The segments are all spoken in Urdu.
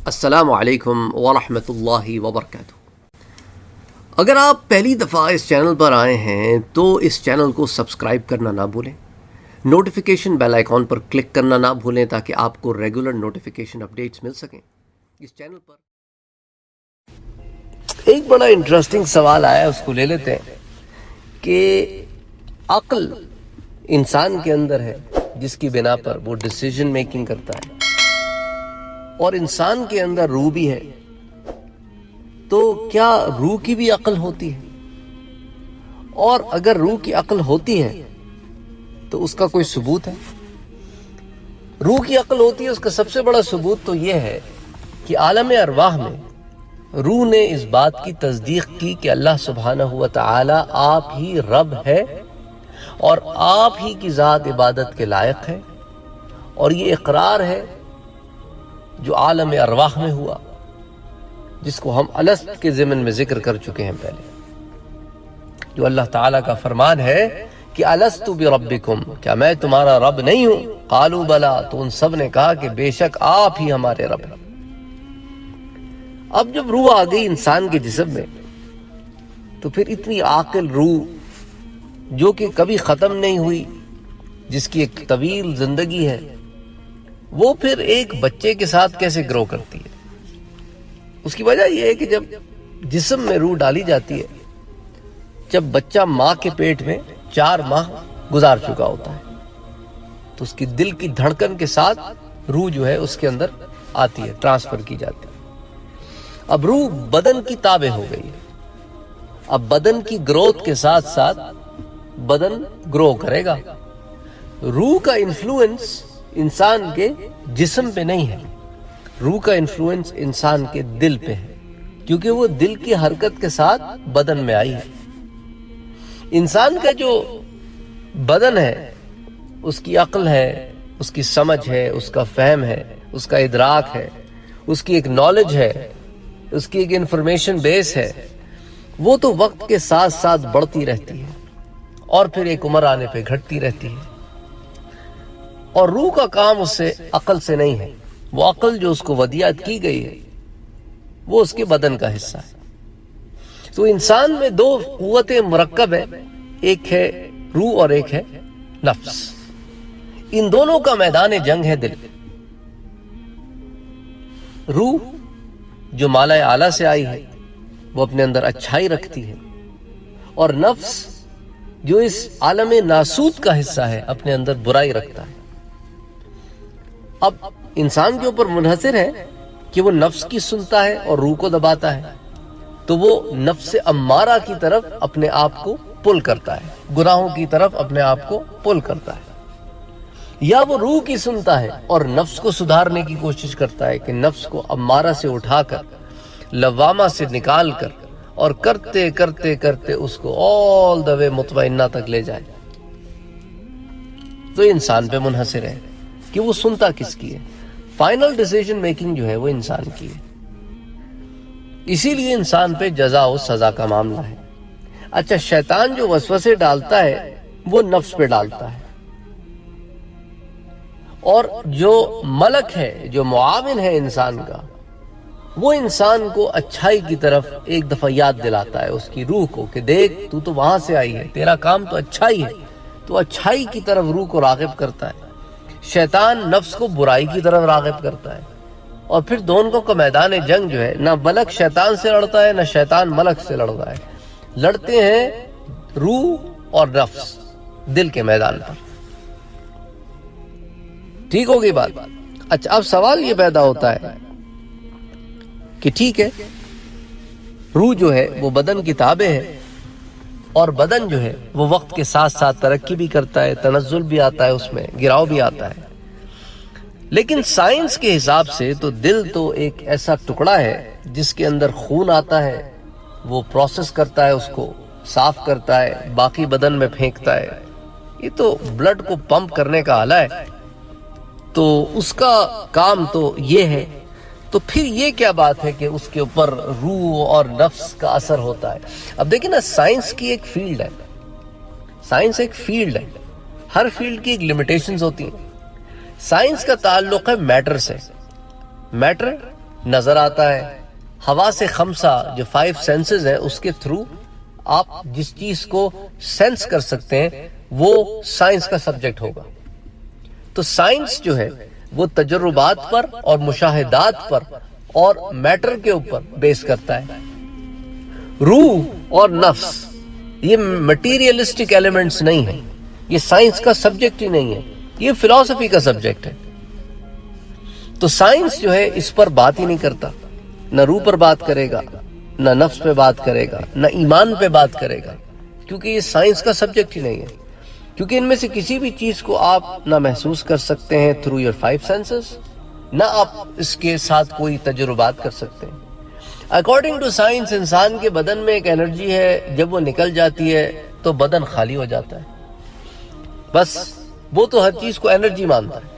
السلام علیکم ورحمۃ اللہ وبرکاتہ۔ اگر آپ پہلی دفعہ اس چینل پر آئے ہیں تو اس چینل کو سبسکرائب کرنا نہ بھولیں، نوٹیفیکیشن بیل آئیکن پر کلک کرنا نہ بھولیں تاکہ آپ کو ریگولر نوٹیفیکیشن اپڈیٹس مل سکیں۔ اس چینل پر ایک بڑا انٹرسٹنگ سوال آیا، اس کو لے لیتے ہیں کہ عقل انسان کے اندر ہے جس کی بنا پر وہ ڈیسیژن میکنگ کرتا ہے، اور انسان کے اندر روح بھی ہے، تو کیا روح کی بھی عقل ہوتی ہے؟ اور اگر روح کی عقل ہوتی ہے تو اس کا کوئی ثبوت ہے؟ روح کی عقل ہوتی ہے، اس کا سب سے بڑا ثبوت تو یہ ہے کہ عالم ارواح میں روح نے اس بات کی تصدیق کی کہ اللہ سبحانہ و تعالی آپ ہی رب ہے اور آپ ہی کی ذات عبادت کے لائق ہے، اور یہ اقرار ہے جو عالم ارواح میں ہوا، جس کو ہم الست کے ضمن میں ذکر کر چکے ہیں پہلے، جو اللہ تعالیٰ کا فرمان ہے کہ الست بربکم، کیا میں تمہارا رب نہیں ہوں؟ قالوا بلا، تو ان سب نے کہا کہ بے شک آپ ہی ہمارے رب ہیں۔ اب جب روح آ گئی انسان کے جسم میں تو پھر اتنی عاقل روح جو کہ کبھی ختم نہیں ہوئی، جس کی ایک طویل زندگی ہے، وہ پھر ایک بچے کے ساتھ کیسے گرو کرتی ہے؟ اس کی وجہ یہ ہے کہ جب جسم میں روح ڈالی جاتی ہے، جب بچہ ماں کے پیٹ میں 4 ماہ گزار چکا ہوتا ہے، تو اس کی دل کی دھڑکن کے ساتھ روح جو ہے اس کے اندر آتی ہے، ٹرانسفر کی جاتی ہے۔ اب روح بدن کی تابع ہو گئی ہے، اب بدن کی گروتھ کے ساتھ ساتھ بدن گرو کرے گا۔ روح کا انفلوئنس انسان کے جسم پہ نہیں ہے، روح کا انفلوئنس انسان کے دل پہ ہے، کیونکہ وہ دل کی حرکت کے ساتھ بدن میں آئی ہے۔ انسان کا جو بدن ہے، اس کی عقل ہے، اس کی سمجھ ہے، اس کا فہم ہے، اس کا ادراک ہے، اس کی ایک نالج ہے، اس کی ایک انفارمیشن بیس ہے، وہ تو وقت کے ساتھ ساتھ بڑھتی رہتی ہے اور پھر ایک عمر آنے پہ گھٹتی رہتی ہے۔ اور روح کا کام اس سے عقل سے نہیں ہے، وہ عقل جو اس کو ودیعت کی گئی ہے وہ اس کے بدن کا حصہ ہے۔ تو انسان میں 2 قوتیں مرکب ہیں، ایک ہے روح اور ایک ہے نفس۔ ان دونوں کا میدان جنگ ہے دل۔ روح جو مالا اعلیٰ سے آئی ہے، وہ اپنے اندر اچھائی رکھتی ہے، اور نفس جو اس عالم ناسوت کا حصہ ہے اپنے اندر برائی رکھتا ہے۔ اب انسان کے اوپر منحصر ہے کہ وہ نفس کی سنتا ہے اور روح کو دباتا ہے، تو وہ نفس امارہ کی طرف اپنے آپ کو پل کرتا ہے، گناہوں کی طرف اپنے آپ کو پل کرتا ہے، یا وہ روح کی سنتا ہے اور نفس کو سدھارنے کی کوشش کرتا ہے کہ نفس کو امارہ سے اٹھا کر، لوامہ سے نکال کر، اور کرتے کرتے کرتے اس کو آل دا وے مطمئنہ تک لے جائے۔ تو انسان پہ منحصر ہے کہ وہ سنتا کس کی ہے۔ فائنل ڈیسیژن میکنگ جو ہے وہ انسان کی ہے، اسی لیے انسان پہ جزا و سزا کا معاملہ ہے۔ اچھا، شیطان جو وسوسے ڈالتا ہے وہ نفس پہ ڈالتا ہے، اور جو ملک ہے، جو معاون ہے انسان کا، وہ انسان کو اچھائی کی طرف ایک دفعہ یاد دلاتا ہے، اس کی روح کو، کہ دیکھ تو وہاں سے آئی ہے، تیرا کام تو اچھائی ہے، تو اچھائی کی طرف روح کو راغب کرتا ہے۔ شیطان نفس کو برائی کی طرف راغب کرتا ہے، اور پھر دونوں کا میدان جنگ جو ہے، نہ ملک شیطان سے لڑتا ہے نہ شیطان ملک سے لڑتا ہے، لڑتے ہیں روح اور نفس دل کے میدان پر۔ ٹھیک ہوگی بات؟ اچھا، اب سوال یہ پیدا ہوتا ہے کہ ٹھیک ہے، روح جو ہے وہ بدن کی تابع ہے، اور بدن جو ہے وہ وقت کے ساتھ ساتھ ترقی بھی کرتا ہے، تنزل بھی آتا ہے، اس میں گراؤ بھی آتا ہے، لیکن سائنس کے حساب سے تو دل تو ایک ایسا ٹکڑا ہے جس کے اندر خون آتا ہے، وہ پروسیس کرتا ہے، اس کو صاف کرتا ہے، باقی بدن میں پھینکتا ہے۔ یہ تو بلڈ کو پمپ کرنے کا آلہ ہے، تو اس کا کام تو یہ ہے۔ تو پھر یہ کیا بات ہے کہ اس کے اوپر روح اور نفس کا اثر ہوتا ہے؟ اب دیکھیں نا، سائنس کی ایک فیلڈ ہے، سائنس ایک فیلڈ ہے، ہر فیلڈ کی ایک لیمیٹیشنز ہوتی ہیں۔ سائنس کا تعلق ہے میٹر سے، میٹر نظر آتا ہے. حواس خمسہ جو 5 سینسز ہیں اس کے تھرو آپ جس چیز کو سینس کر سکتے ہیں وہ سائنس کا سبجیکٹ ہوگا. تو سائنس جو ہے وہ تجربات پر اور مشاہدات پر اور میٹر کے اوپر بیس کرتا ہے. روح اور نفس یہ مٹیریلسٹک ایلیمنٹس نہیں ہیں، یہ سائنس کا سبجیکٹ ہی نہیں ہے، یہ فلسفی کا سبجیکٹ ہے. تو سائنس جو ہے اس پر بات ہی نہیں کرتا، نہ روح پر بات کرے گا، نہ نفس پہ بات کرے گا، نہ ایمان پہ بات کرے گا، کیونکہ یہ سائنس کا سبجیکٹ ہی نہیں ہے. کیونکہ ان میں سے کسی بھی چیز کو آپ نہ محسوس کر سکتے ہیں تھرو یور 5 سینسز، نہ آپ اس کے ساتھ کوئی تجربات کر سکتے ہیں. اکارڈنگ ٹو سائنس انسان کے بدن میں ایک انرجی ہے، جب وہ نکل جاتی ہے تو بدن خالی ہو جاتا ہے. بس وہ تو ہر چیز کو انرجی مانتا ہے،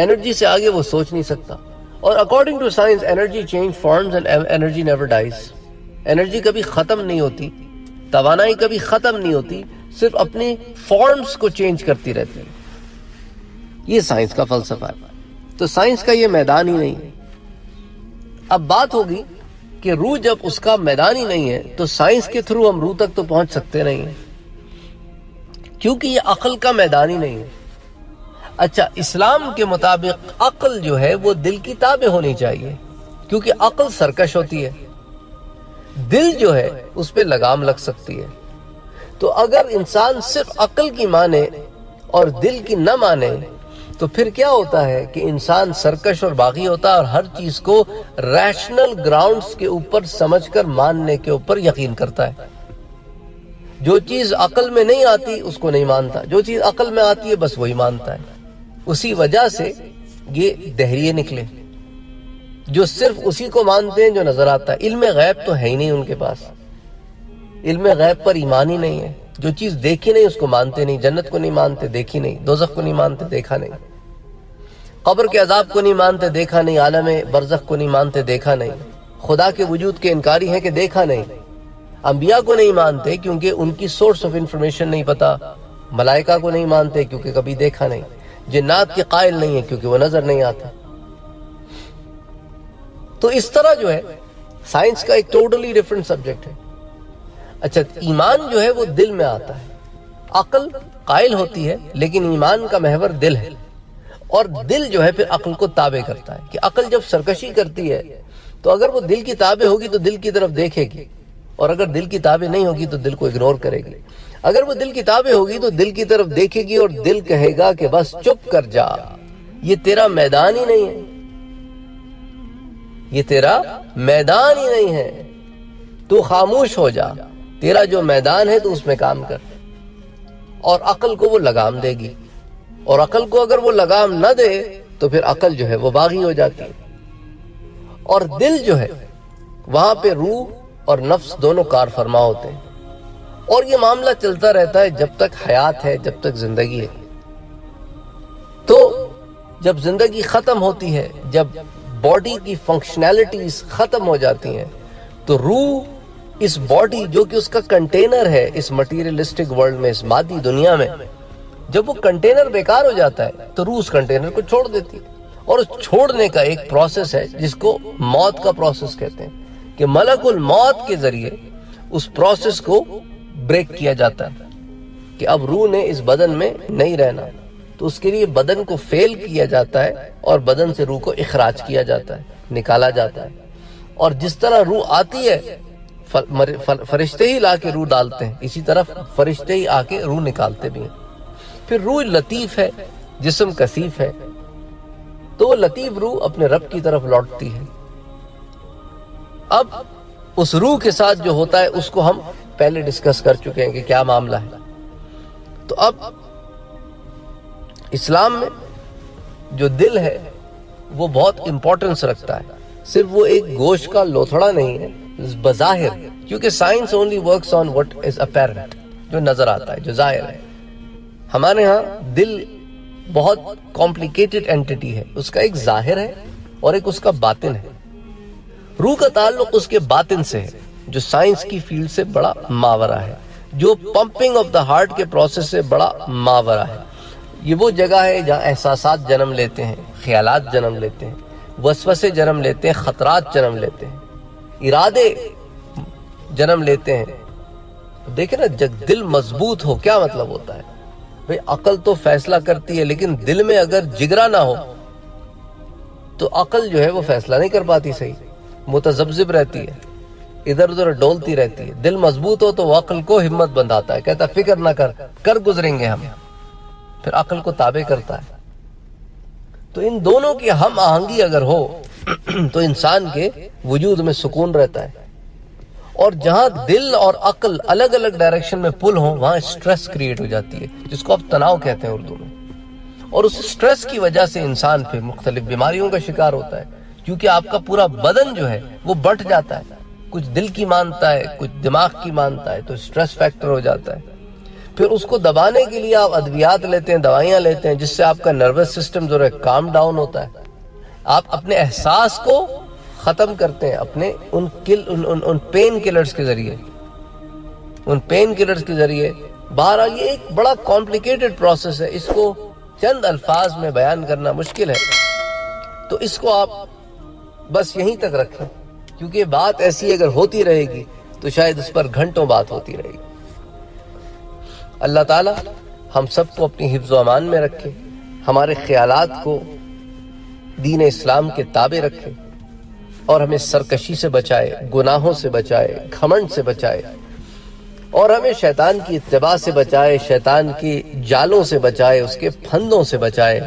انرجی سے آگے وہ سوچ نہیں سکتا. اور according to science energy change forms and energy never dies. انرجی کبھی ختم نہیں ہوتی، توانائی کبھی ختم نہیں ہوتی، صرف اپنی فارمز کو چینج کرتی رہتی ہے. یہ سائنس کا فلسفہ ہے. تو سائنس کا یہ میدان ہی نہیں ہے. اب بات ہوگی کہ روح جب اس کا میدان ہی نہیں ہے تو سائنس کے تھرو ہم روح تک تو پہنچ سکتے نہیں ہیں، کیونکہ یہ عقل کا میدان ہی نہیں ہے. اچھا، اسلام کے مطابق عقل جو ہے وہ دل کی تابع ہونی چاہیے، کیونکہ عقل سرکش ہوتی ہے، دل جو ہے اس پہ لگام لگ سکتی ہے. تو اگر انسان صرف عقل کی مانے اور دل کی نہ مانے تو پھر کیا ہوتا ہے کہ انسان سرکش اور باغی ہوتا ہے اور ہر چیز کو ریشنل گراؤنڈز کے اوپر سمجھ کر ماننے کے اوپر یقین کرتا ہے. جو چیز عقل میں نہیں آتی اس کو نہیں مانتا، جو چیز عقل میں آتی ہے بس وہی مانتا ہے. اسی وجہ سے یہ دہریے نکلے جو صرف اسی کو مانتے ہیں جو نظر آتا ہے. علم غیب تو ہے ہی نہیں ان کے پاس، علم غیب پر ایمان ہی نہیں ہے. جو چیز دیکھی نہیں اس کو مانتے نہیں، جنت کو نہیں مانتے، دیکھی نہیں، دوزخ کو نہیں مانتے، دیکھا نہیں، قبر کے عذاب کو نہیں مانتے، دیکھا نہیں، عالم برزخ کو نہیں مانتے، دیکھا نہیں، خدا کے وجود کے انکاری ہیں کہ دیکھا نہیں. انبیاء کو نہیں مانتے کیونکہ ان کی سورس آف انفارمیشن نہیں پتا، ملائکہ کو نہیں مانتے کیونکہ کبھی دیکھا نہیں، جنات کے قائل نہیں ہیں کیونکہ وہ نظر نہیں آتا. تو اس طرح جو ہے سائنس کا ایک ٹوٹلی ڈیفرنٹ سبجیکٹ ہے. اچھا، ایمان جو ہے وہ دل میں آتا ہے. عقل قائل ہوتی ہے لیکن ایمان کا محور دل ہے، اور دل جو ہے پھر عقل کو تابع کرتا ہے. کہ عقل جب سرکشی کرتی ہے تو اگر وہ دل کی تابع ہوگی تو دل کی طرف دیکھے گی، اور اگر دل کی تابع نہیں ہوگی تو دل کو اگنور کرے گی. اگر وہ دل کی تابع ہوگی تو دل کی طرف دیکھے گی اور دل کہے گا کہ بس چپ کر جا، یہ تیرا میدان ہی نہیں ہے، یہ تیرا میدان ہی نہیں ہے، تو خاموش ہو جا، تیرا جو میدان ہے تو اس میں کام کر. اور عقل کو وہ لگام دے گی، اور عقل کو اگر وہ لگام نہ دے تو پھر عقل جو ہے وہ باغی ہو جاتی ہے. اور دل جو ہے وہاں پہ روح اور نفس دونوں کار فرما ہوتے ہیں. اور یہ معاملہ چلتا رہتا ہے جب تک حیات ہے، جب تک زندگی ہے. تو جب زندگی ختم ہوتی ہے، جب باڈی کی فنکشنالٹیز ختم ہو جاتی ہیں، تو روح اس باڈی جو کہ اس کا کنٹینر ہے اس مٹیریلسٹک ورلڈ میں، اس مادی دنیا میں، جب وہ کنٹینر بیکار ہو جاتا ہے تو روح اس کنٹینر کو چھوڑ دیتی ہے. اور اس چھوڑنے کا ایک پروسیس ہے جس کو موت کا پروسیس کہتے ہیں، کہ ملک الموت کے ذریعے اس پروسیس کو بریک کیا جاتا ہے کہ اب روح نے اس بدن میں نہیں رہنا. تو اس کے لیے بدن کو فیل کیا جاتا ہے اور بدن سے روح کو اخراج کیا جاتا ہے، نکالا جاتا ہے. اور جس طرح روح آتی ہے فرشتے ہی لا کے روح ڈالتے ہیں، اسی طرح فرشتے ہی آ کے روح نکالتے بھی ہیں. پھر روح لطیف ہے، جسم کثیف ہے، تو لطیف روح اپنے رب کی طرف لوٹتی ہے. اب اس روح کے ساتھ جو ہوتا ہے اس کو ہم پہلے ڈسکس کر چکے ہیں کہ کیا معاملہ ہے. تو اب اسلام میں جو دل ہے وہ بہت امپورٹنس رکھتا ہے. صرف وہ ایک گوشت کا لوتھڑا نہیں ہے بظاہر، کیونکہ science only works on what is apparent, جو نظر آتا ہے، جو ظاہر ہے. ہمارے ہاں دل بہت کمپلیکیٹڈ اینٹیٹی ہے، اس کا ایک ظاہر ہے اور ایک اس کا باطن ہے. روح کا تعلق اس کے باطن سے ہے جو سائنس کی فیلڈ سے بڑا ماورا ہے، جو پمپنگ آف دا ہارٹ کے پروسیس سے بڑا ماورا ہے. یہ وہ جگہ ہے جہاں احساسات جنم لیتے ہیں، خیالات جنم لیتے ہیں. وسوسے جنم لیتے ہیں، خطرات جنم لیتے ہیں، ارادے جنم لیتے ہیں. دیکھیں نا، جب دل مضبوط ہو کیا مطلب ہوتا ہے؟ بھئی عقل تو فیصلہ کرتی ہے، لیکن دل میں اگر جگرا نہ ہو تو عقل جو ہے وہ فیصلہ نہیں کر پاتی صحیح، متذبذب رہتی ہے، ادھر ادھر ڈولتی رہتی ہے. دل مضبوط ہو تو وہ عقل کو ہمت بندھاتا ہے، کہتا ہے فکر نہ کر گزریں گے ہم، پھر عقل کو تابع کرتا ہے. تو ان دونوں کی ہم آہنگی اگر ہو تو انسان کے وجود میں سکون رہتا ہے. اور جہاں دل اور عقل الگ الگ ڈائریکشن میں پل ہوں وہاں سٹریس کریٹ ہو جاتی ہے، جس کو آپ تناؤ کہتے ہیں اردو میں. اور اس سٹریس کی وجہ سے انسان پھر مختلف بیماریوں کا شکار ہوتا ہے، کیونکہ آپ کا پورا بدن جو ہے وہ بٹ جاتا ہے، کچھ دل کی مانتا ہے، کچھ دماغ کی مانتا ہے، تو سٹریس فیکٹر ہو جاتا ہے. پھر اس کو دبانے کے لیے آپ ادویات لیتے ہیں، دوائیاں لیتے ہیں، جس سے آپ کا نروس سسٹم جو ہے کام ڈاؤن ہوتا ہے. آپ اپنے احساس کو ختم کرتے ہیں اپنے ان پین کلرز کے ذریعے، ان پین کلرز کے ذریعے. بہرحال یہ ایک بڑا کمپلیکیٹڈ پروسیس ہے، اس کو چند الفاظ میں بیان کرنا مشکل ہے، تو اس کو آپ بس یہیں تک رکھیں، کیونکہ بات ایسی اگر ہوتی رہے گی تو شاید اس پر گھنٹوں بات ہوتی رہے گی. اللہ تعالی ہم سب کو اپنی حفظ و امان میں رکھے، ہمارے خیالات کو دین اسلام کے تابع رکھے، اور ہمیں سرکشی سے بچائے، گناہوں سے بچائے، گھمنڈ سے بچائے، اور ہمیں شیطان کی اتباع سے بچائے، شیطان کی جالوں سے بچائے، اس کے پھندوں سے بچائے.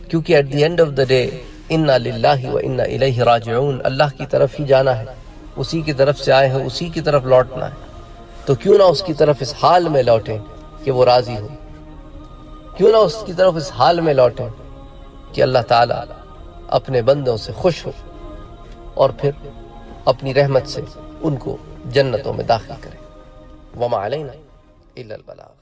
کیونکہ at the end of the day انا للہ و انا الیہ راجعون، اللہ کی طرف ہی جانا ہے، اسی کی طرف سے آئے ہیں، اسی کی طرف لوٹنا ہے. تو کیوں نہ اس کی طرف اس حال میں لوٹیں کہ وہ راضی ہو، کیوں نہ اس کی طرف اس حال میں لوٹیں کہ اللہ تعالیٰ اپنے بندوں سے خوش ہو اور پھر اپنی رحمت سے ان کو جنتوں میں داخل کرے. وما علینا الا البلاغ.